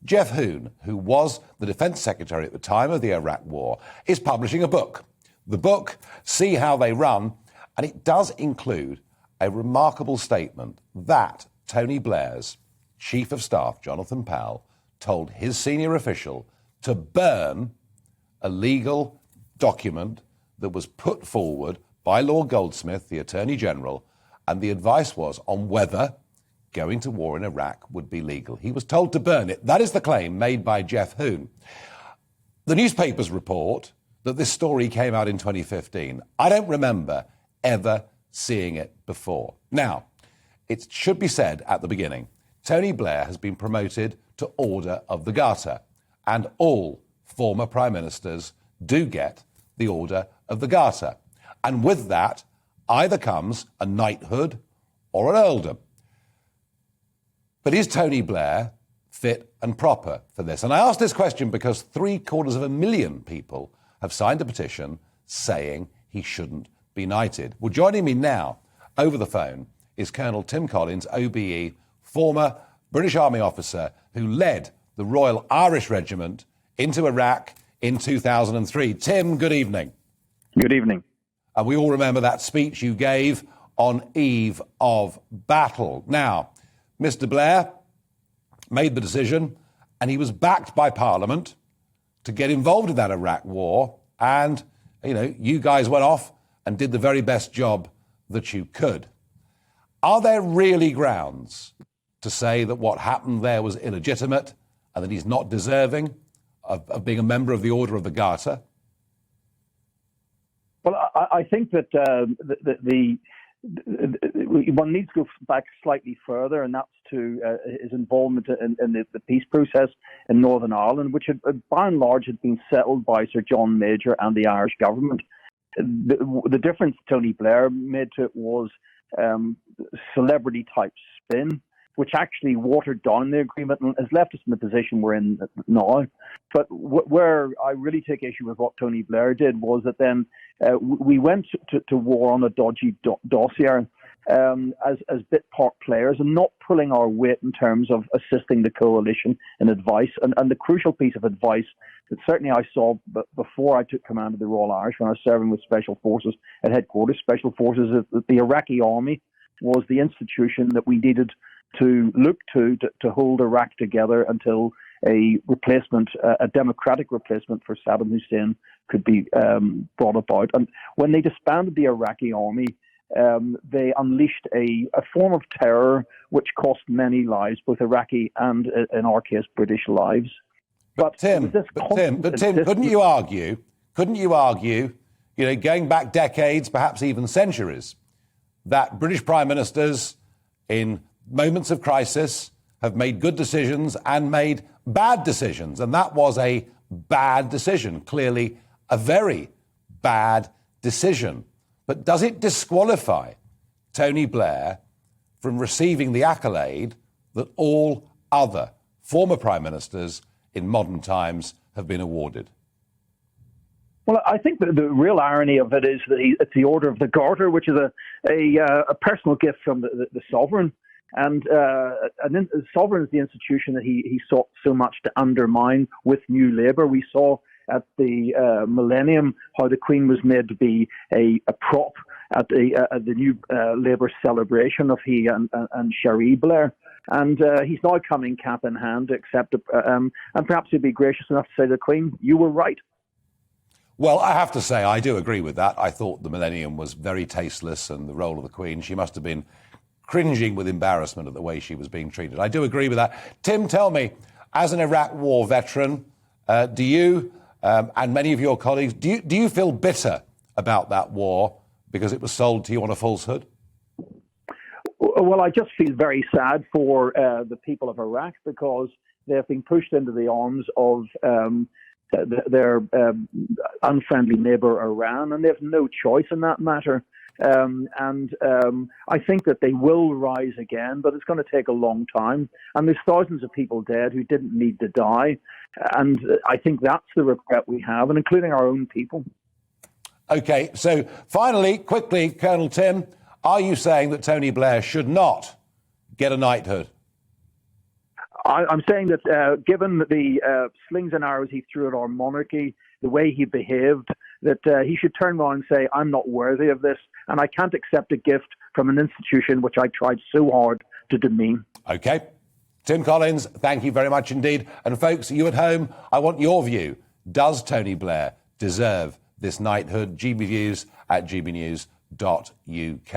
Jeff Hoon, who was the Defence Secretary at the time of the Iraq War, is publishing a book. The book, See How They Run, and it does include a remarkable statement that Tony Blair's Chief of Staff, Jonathan Powell, told his senior official to burn a legal document that was put forward by Lord Goldsmith, the Attorney General, and the advice was on whether going to war in Iraq would be legal. He was told to burn it. That is the claim made by Jeff Hoon. The newspapers report that this story came out in 2015. I don't remember ever seeing it before. Now, it should be said at the beginning, Tony Blair has been promoted to Order of the Garter, and all former Prime Ministers do get the Order of the Garter. And with that, either comes a knighthood or an earldom. But is Tony Blair fit and proper for this? And I ask this question because 750,000 people have signed a petition saying he shouldn't be knighted. Well, joining me now over the phone is Colonel Tim Collins OBE, former British Army officer who led the Royal Irish Regiment into Iraq in 2003. Tim, good evening. Good evening. And we all remember that speech you gave on eve of battle. Now, Mr. Blair made the decision, and he was backed by Parliament to get involved in that Iraq war. And, you guys went off and did the very best job that you could. Are there really grounds to say that what happened there was illegitimate and that he's not deserving of being a member of the Order of the Garter? Well, I think that one needs to go back slightly further, and that's to his involvement in the peace process in Northern Ireland, which by and large had been settled by Sir John Major and the Irish government. The difference Tony Blair made to it was celebrity-type spin, which actually watered down the agreement and has left us in the position we're in now. But where I really take issue with what Tony Blair did was that then we went to war on a dodgy dossier as bit part players and not pulling our weight in terms of assisting the coalition in advice. And the crucial piece of advice that certainly I saw before I took command of the Royal Irish when I was serving with Special Forces at headquarters, Special Forces, that the Iraqi army was the institution that we needed to look to hold Iraq together until a replacement, a democratic replacement for Saddam Hussein could be brought about. And when they disbanded the Iraqi army, they unleashed a form of terror which cost many lives, both Iraqi and, in our case, British lives. But Tim, couldn't you argue, going back decades, perhaps even centuries, that British Prime Ministers in moments of crisis have made good decisions and made bad decisions, and that was a bad decision, clearly a very bad decision. But does it disqualify Tony Blair from receiving the accolade that all other former Prime Ministers in modern times have been awarded? Well, I think the real irony of it is that it's the Order of the Garter, which is a personal gift from the sovereign. And then the sovereign is the institution that he sought so much to undermine with New Labour. We saw at the millennium how the Queen was made to be a prop at the New Labour celebration of he and Cherie Blair. And he's now coming cap in hand to accept it. And perhaps he'd be gracious enough to say to the Queen, you were right. Well, I have to say, I do agree with that. I thought the millennium was very tasteless, and the role of the Queen, she must have been cringing with embarrassment at the way she was being treated. I do agree with that. Tim, tell me, as an Iraq war veteran, do you and many of your colleagues, do you feel bitter about that war because it was sold to you on a falsehood? Well, I just feel very sad for the people of Iraq because they have been pushed into the arms of their unfriendly neighbour Iran, and they have no choice in that matter. I think that they will rise again, but it's going to take a long time. And there's thousands of people dead who didn't need to die. And I think that's the regret we have, and including our own people. OK, so finally, quickly, Colonel Tim, are you saying that Tony Blair should not get a knighthood? I'm saying that given the slings and arrows he threw at our monarchy, the way he behaved, that he should turn around and say, I'm not worthy of this, and I can't accept a gift from an institution which I tried so hard to demean. OK. Tim Collins, thank you very much indeed. And folks, you at home, I want your view. Does Tony Blair deserve this knighthood? GBViews at gbnews.uk.